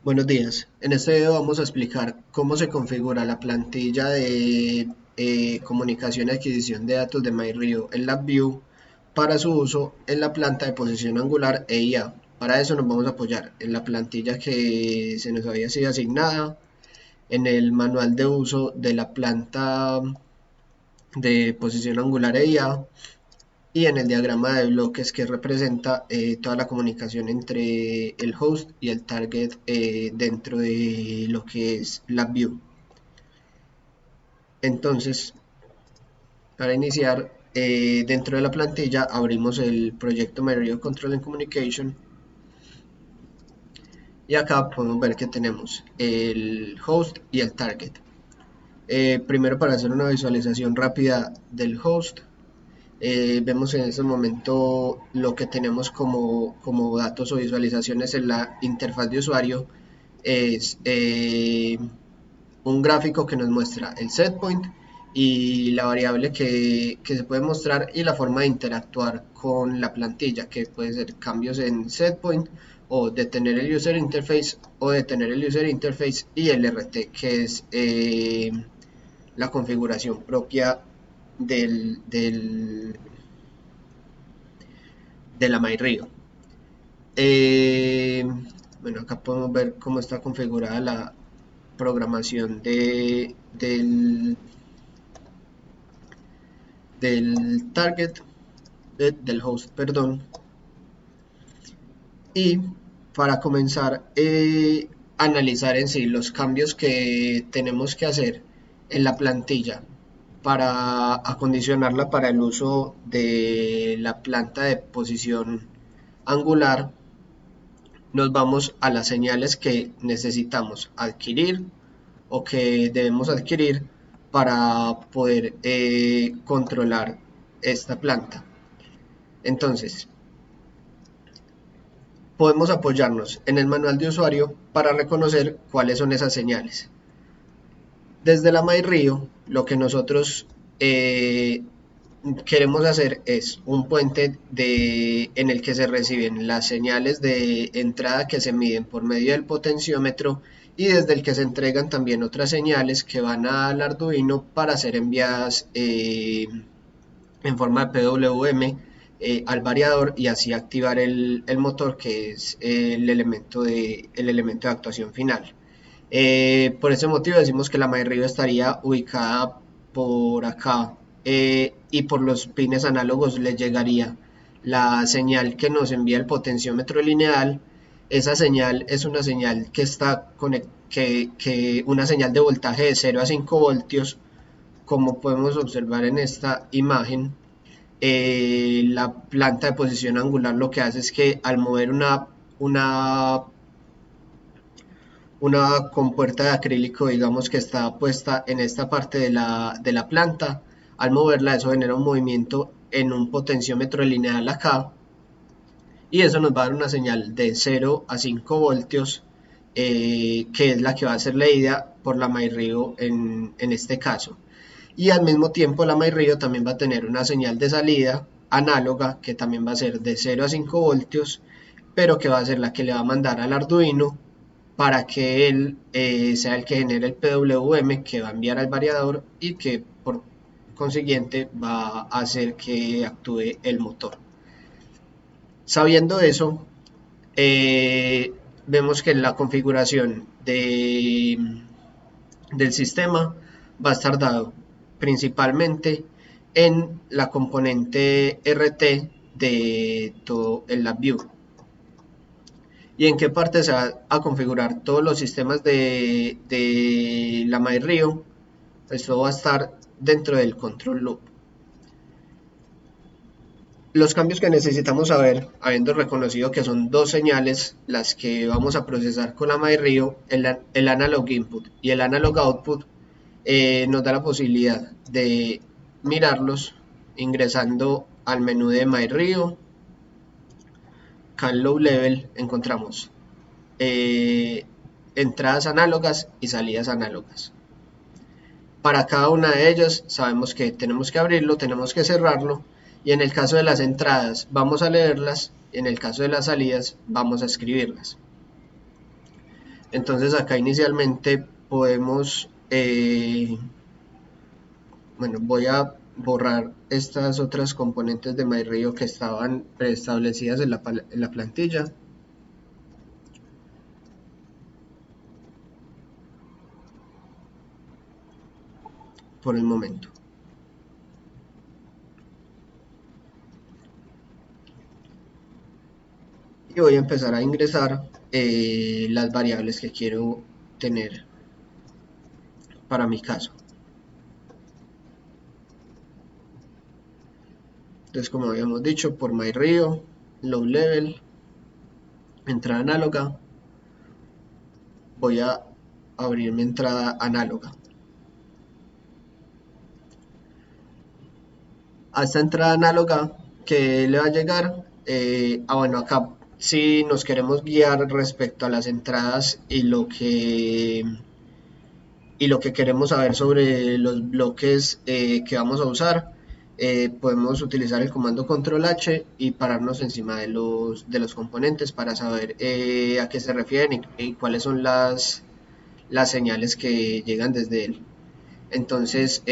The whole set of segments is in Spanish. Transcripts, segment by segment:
Buenos días. En este video vamos a explicar cómo se configura la plantilla de comunicación y adquisición de datos de MyRio en LabVIEW para su uso en la planta de posición angular e IA. Para eso nos vamos a apoyar en la plantilla que se nos había sido asignada, en el manual de uso de la planta de posición angular e IA y en el diagrama de bloques que representa toda la comunicación entre el host y el target dentro de lo que es LabVIEW. Entonces, para iniciar, dentro de la plantilla abrimos el proyecto MyRio Control and Communication y acá podemos ver que tenemos el host y el target. Primero, para hacer una visualización rápida del host, vemos en este momento lo que tenemos como datos o visualizaciones en la interfaz de usuario es un gráfico que nos muestra el setpoint y la variable que se puede mostrar y la forma de interactuar con la plantilla, que puede ser cambios en setpoint o detener el user interface o detener el user interface y el RT, que es la configuración propia de la MyRio. Eh, bueno, acá podemos ver cómo está configurada la programación del target, del host, perdón. Y para comenzar a analizar en sí los cambios que tenemos que hacer en la plantilla para acondicionarla para el uso de la planta de posición angular, nos vamos a las señales que necesitamos adquirir o que debemos adquirir para poder controlar esta planta. Entonces, podemos apoyarnos en el manual de usuario para reconocer cuáles son esas señales. Desde la MyRio, lo que nosotros queremos hacer es un puente en el que se reciben las señales de entrada que se miden por medio del potenciómetro y desde el que se entregan también otras señales que van al Arduino para ser enviadas en forma de PWM al variador y así activar el motor, que es el elemento de actuación final. Por ese motivo decimos que la MyRio estaría ubicada por acá y por los pines análogos le llegaría la señal que nos envía el potenciómetro lineal. Esa señal es una señal que está una señal de voltaje de 0 a 5 voltios, como podemos observar en esta imagen. La planta de posición angular lo que hace es que al mover una compuerta de acrílico, digamos, que está puesta en esta parte de la planta, al moverla eso genera un movimiento en un potenciómetro lineal acá y eso nos va a dar una señal de 0 a 5 voltios, que es la que va a ser leída por la MyRio en este caso. Y al mismo tiempo la MyRio también va a tener una señal de salida análoga que también va a ser de 0 a 5 voltios, pero que va a ser la que le va a mandar al Arduino para que él sea el que genere el PWM que va a enviar al variador y que por consiguiente va a hacer que actúe el motor. Sabiendo eso, vemos que la configuración del sistema va a estar dado principalmente en la componente RT de todo el LabVIEW. ¿Y en qué parte se va a configurar todos los sistemas de la MyRio? Esto va a estar dentro del control loop. Los cambios que necesitamos saber, habiendo reconocido que son dos señales las que vamos a procesar con la MyRio, el analog input y el analog output, nos da la posibilidad de mirarlos ingresando al menú de MyRio. Acá en Low Level encontramos entradas análogas y salidas análogas. Para cada una de ellas sabemos que tenemos que abrirlo, tenemos que cerrarlo, y en el caso de las entradas vamos a leerlas, y en el caso de las salidas vamos a escribirlas. Entonces acá inicialmente podemos, bueno, voy a borrar estas otras componentes de MyRio que estaban preestablecidas en la plantilla. Por el momento. Y voy a empezar a ingresar las variables que quiero tener para mi caso. Entonces, como habíamos dicho, por MyRio, low level, entrada análoga, voy a abrir mi entrada análoga. A esta entrada análoga que le va a llegar, bueno, acá si nos queremos guiar respecto a las entradas y lo que queremos saber sobre los bloques que vamos a usar, podemos utilizar el comando control H y pararnos encima de los componentes para saber a qué se refieren y cuáles son las señales que llegan desde él. Entonces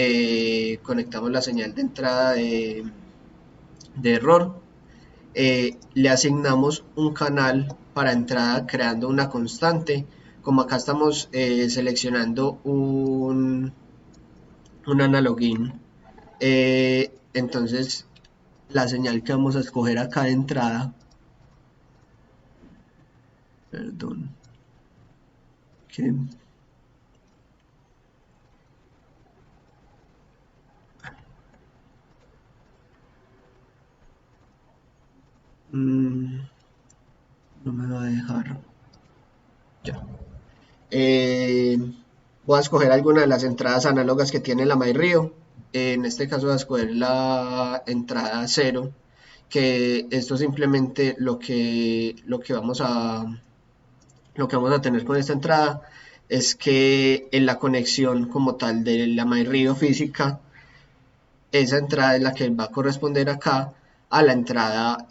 conectamos la señal de entrada de error, le asignamos un canal para entrada creando una constante. Como acá estamos seleccionando un analogin, entonces la señal que vamos a escoger acá de entrada, perdón, que mm, no me va a dejar, ya. Eh, Voy a escoger alguna de las entradas análogas que tiene la MyRio. En este caso voy a escoger la entrada 0, que esto simplemente lo que vamos a tener con esta entrada es que en la conexión como tal de la MyRio física, esa entrada es la que va a corresponder acá a a la entrada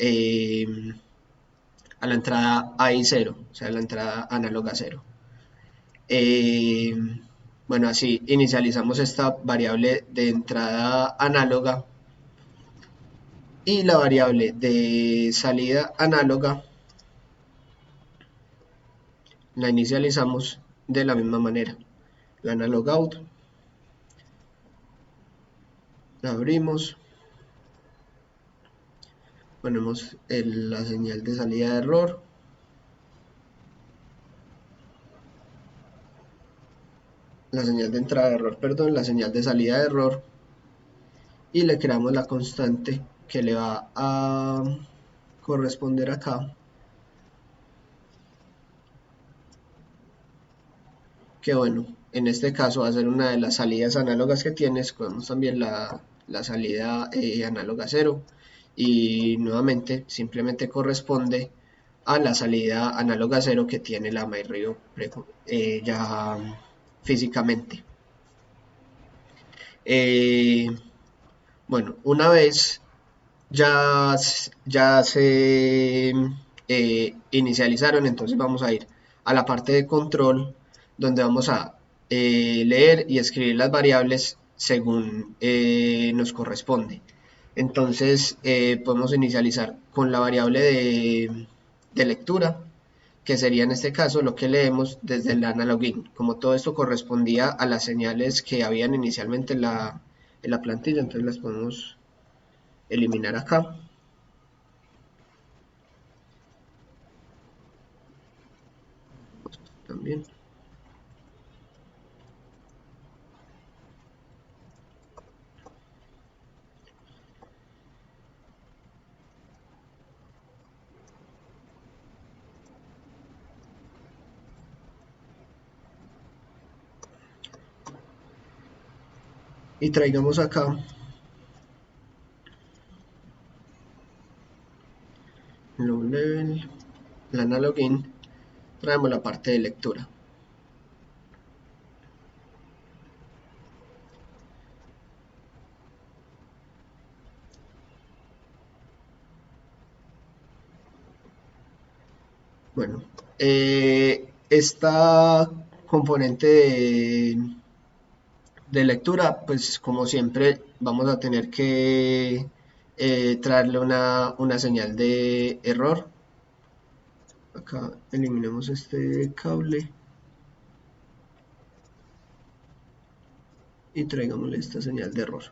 AI0, o sea, la entrada análoga 0. Eh, bueno, así inicializamos esta variable de entrada análoga y la variable de salida análoga la inicializamos de la misma manera. La analog out, la abrimos, ponemos la señal de salida de error, la señal de entrada de error, perdón, la señal de salida de error y le creamos la constante que le va a corresponder acá, que bueno, en este caso va a ser una de las salidas análogas que tienes. Escogemos también la salida análoga 0 y nuevamente simplemente corresponde a la salida análoga 0 que tiene la MyRio ya físicamente. Eh, bueno, una vez ya se inicializaron, entonces vamos a ir a la parte de control donde vamos a leer y escribir las variables según nos corresponde. Entonces podemos inicializar con la variable de lectura, que sería en este caso lo que leemos desde el analogin. Como todo esto correspondía a las señales que habían inicialmente en la plantilla, entonces las podemos eliminar acá. También. Y traigamos acá low level, el analogin, traemos la parte de lectura. Bueno, esta componente de lectura, pues como siempre vamos a tener que traerle una señal de error. Acá eliminemos este cable y traigámosle esta señal de error.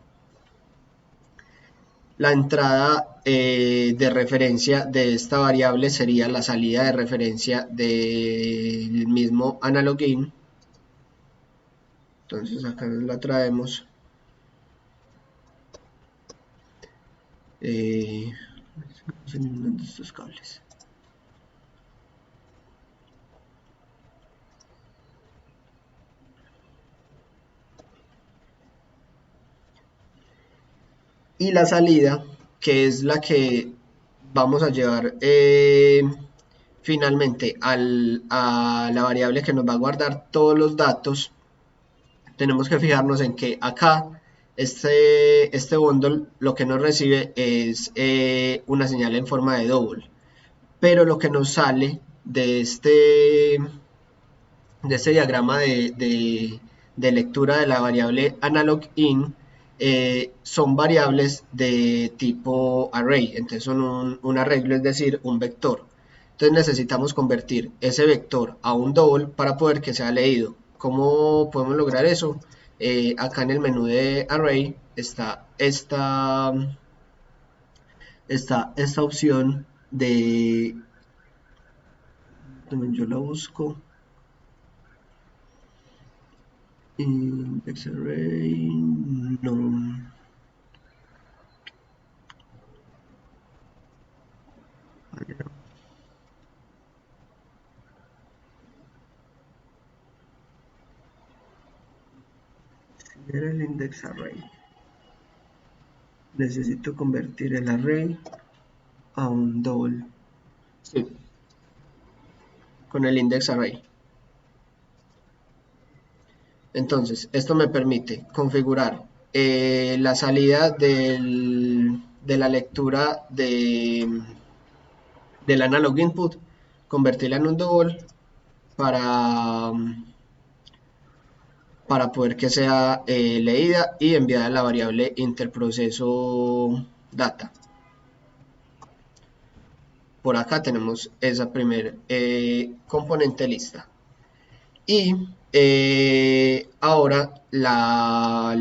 La entrada de referencia de esta variable sería la salida de referencia del mismo analogin. Entonces acá nos la traemos. Eliminando estos cables. Y la salida, que es la que vamos a llevar finalmente a la variable que nos va a guardar todos los datos, tenemos que fijarnos en que acá este bundle lo que nos recibe es una señal en forma de double, pero lo que nos sale de este diagrama de lectura de la variable analogin son variables de tipo array, entonces son un arreglo, es decir, un vector. Entonces necesitamos convertir ese vector a un double para poder que sea leído. ¿Cómo podemos lograr eso? Acá en el menú de array está esta opción de, yo la busco, index array, no, era el index array. Necesito convertir el array a un double. Sí, con el index array. Entonces, esto me permite configurar la salida de la lectura del analog input, convertirla en un double para, para poder que sea leída y enviada a la variable interproceso data. Por acá tenemos esa primer componente lista. Y ahora la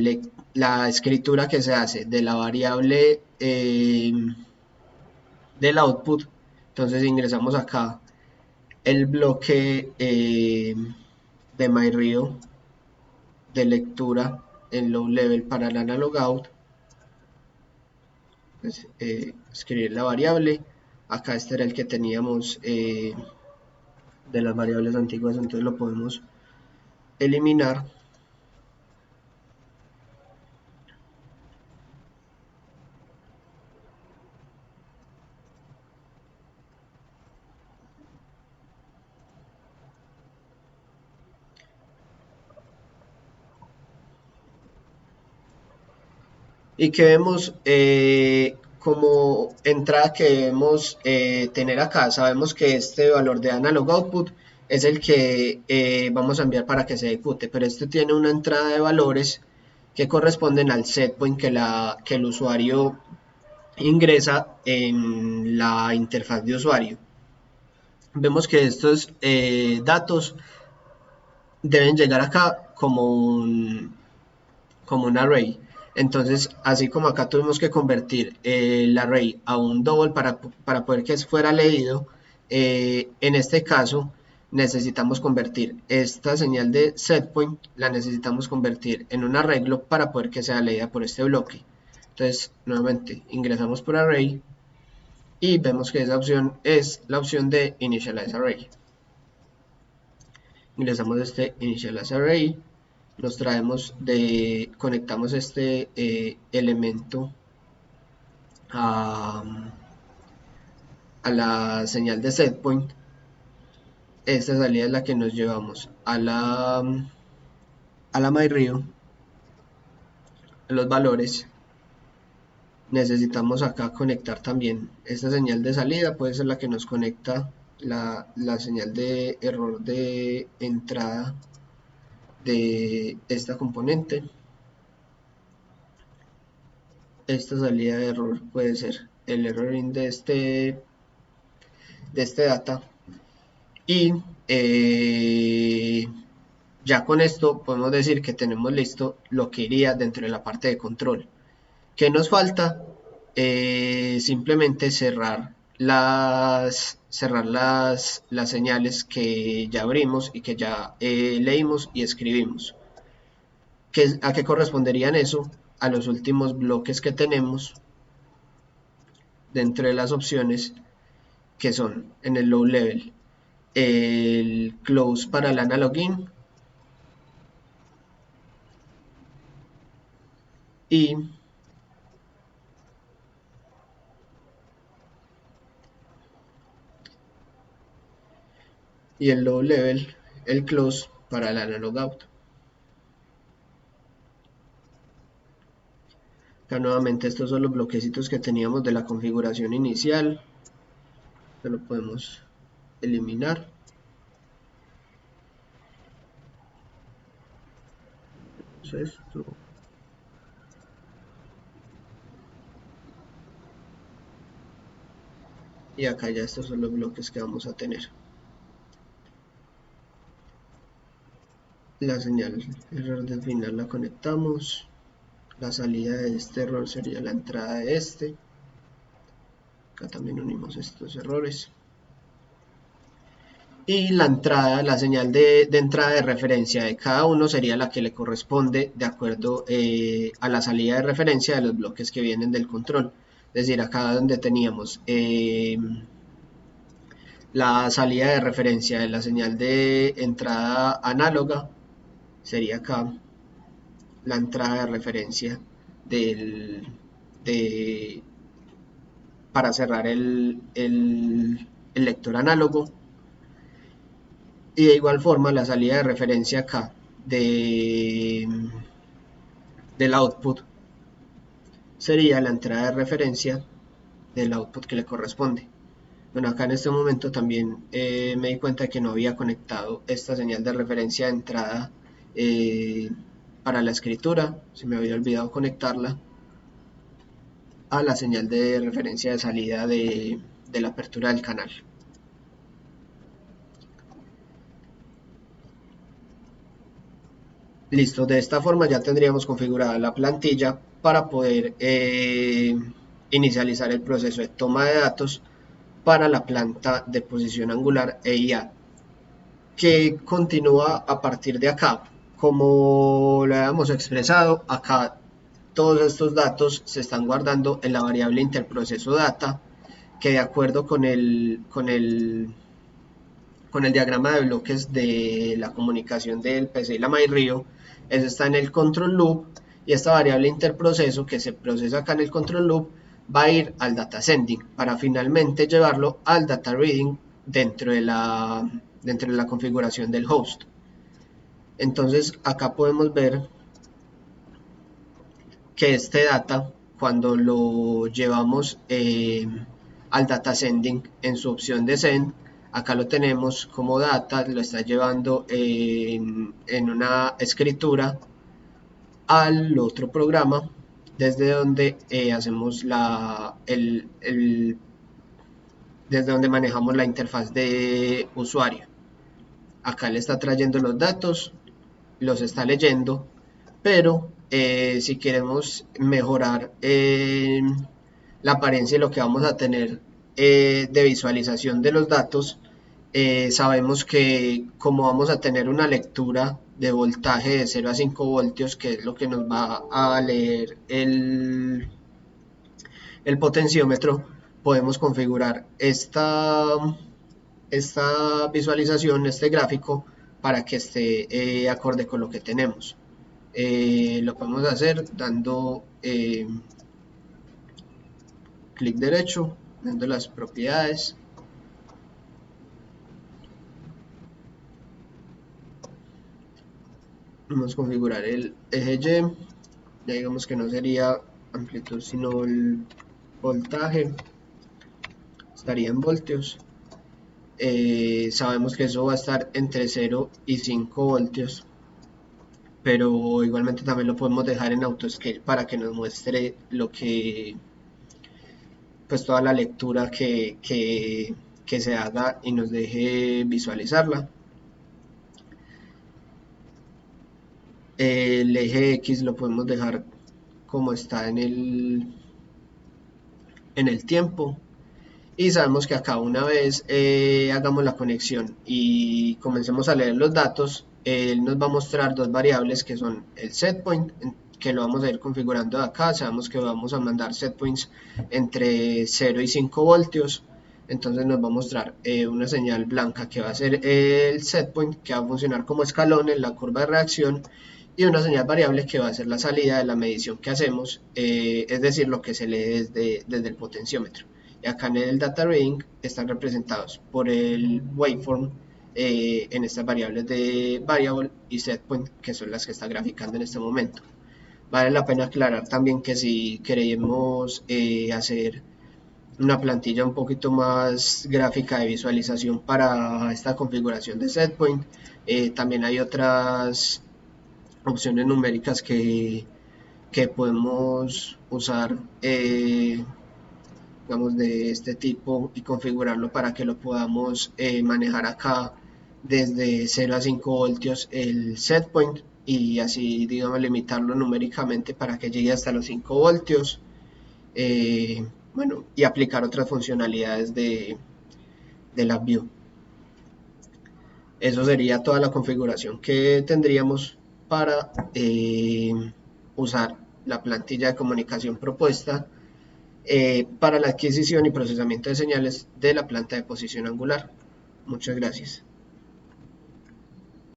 escritura que se hace de la variable del output, entonces ingresamos acá el bloque de MyRio de lectura en low level para el analog out. Pues, escribir la variable. Acá este era el que teníamos de las variables antiguas, entonces lo podemos eliminar. Y que vemos como entrada que debemos tener acá. Sabemos que este valor de analog output es el que vamos a enviar para que se ejecute, pero este tiene una entrada de valores que corresponden al setpoint que el usuario ingresa en la interfaz de usuario. Vemos que estos datos deben llegar acá como un array. Entonces, así como acá tuvimos que convertir el array a un double para poder que fuera leído, en este caso necesitamos convertir esta señal de setpoint, la necesitamos convertir en un arreglo para poder que sea leída por este bloque. Entonces, nuevamente ingresamos por array y vemos que esa opción es la opción de initialize array. Ingresamos este initialize array, nos traemos conectamos este elemento a la señal de setpoint. Esta salida es la que nos llevamos a la MyRio, a los valores. Necesitamos acá conectar también esta señal de salida, puede ser la que nos conecta la señal de error de entrada de esta componente. Esta salida de error puede ser el error in de este data, y ya con esto podemos decir que tenemos listo lo que iría dentro de la parte de control. ¿Qué nos falta? Simplemente cerrar las señales que ya abrimos y que ya leímos y escribimos. ¿A qué corresponderían eso? A los últimos bloques que tenemos dentro de las opciones, que son en el low level el close para el analog in y el low level el close para el analog out. Acá nuevamente estos son los bloquecitos que teníamos de la configuración inicial, que lo podemos eliminar. Esto. Y acá ya estos son los bloques que vamos a tener. La señal error del final la conectamos. La salida de este error sería la entrada de este. Acá también unimos estos errores. Y la entrada, la señal de entrada de referencia de cada uno sería la que le corresponde de acuerdo a la salida de referencia de los bloques que vienen del control. Es decir, acá donde teníamos la salida de referencia de la señal de entrada análoga, sería acá la entrada de referencia para cerrar el lector análogo. Y de igual forma la salida de referencia acá del output sería la entrada de referencia del output que le corresponde. Bueno, acá en este momento también me di cuenta de que no había conectado esta señal de referencia de entrada para la escritura. Se me había olvidado conectarla a la señal de referencia de salida de la apertura del canal. Listo, de esta forma ya tendríamos configurada la plantilla para poder inicializar el proceso de toma de datos para la planta de posición angular EIA, que continúa a partir de acá. Como lo habíamos expresado, acá todos estos datos se están guardando en la variable interproceso data, que de acuerdo con el diagrama de bloques de la comunicación del PC y la MyRio, eso está en el control loop, y esta variable interproceso que se procesa acá en el control loop va a ir al data sending para finalmente llevarlo al data reading dentro de la configuración del host. Entonces acá podemos ver que este data, cuando lo llevamos al data sending en su opción de send, acá lo tenemos como data, lo está llevando en una escritura al otro programa, desde donde hacemos desde donde manejamos la interfaz de usuario. Acá le está trayendo los datos, los está leyendo, pero si queremos mejorar la apariencia y lo que vamos a tener de visualización de los datos, sabemos que como vamos a tener una lectura de voltaje de 0 a 5 voltios, que es lo que nos va a leer el potenciómetro, podemos configurar esta visualización, este gráfico, para que esté acorde con lo que tenemos. Lo podemos hacer dando clic derecho, dando las propiedades, vamos a configurar el eje Y, ya digamos que no sería amplitud sino el voltaje, estaría en voltios, Sabemos que eso va a estar entre 0 y 5 voltios, pero igualmente también lo podemos dejar en autoscale para que nos muestre lo que, pues toda la lectura que se haga y nos deje visualizarla. El eje X lo podemos dejar como está en el tiempo. Y sabemos que acá una vez hagamos la conexión y comencemos a leer los datos, él nos va a mostrar dos variables que son el setpoint, que lo vamos a ir configurando de acá. Sabemos que vamos a mandar setpoints entre 0 y 5 voltios. Entonces nos va a mostrar una señal blanca que va a ser el setpoint, que va a funcionar como escalón en la curva de reacción, y una señal variable que va a ser la salida de la medición que hacemos, es decir, lo que se lee desde el potenciómetro. Y acá en el data reading están representados por el waveform en estas variables de variable y setpoint, que son las que está graficando en este momento. Vale la pena aclarar también que si queremos hacer una plantilla un poquito más gráfica de visualización para esta configuración de setpoint, también hay otras opciones numéricas que podemos usar, digamos, de este tipo, y configurarlo para que lo podamos manejar acá desde 0 a 5 voltios el setpoint, y así, digamos, limitarlo numéricamente para que llegue hasta los 5 voltios. Bueno, y aplicar otras funcionalidades de la view. Eso sería toda la configuración que tendríamos para usar la plantilla de comunicación propuesta para la adquisición y procesamiento de señales de la planta de posición angular. Muchas gracias.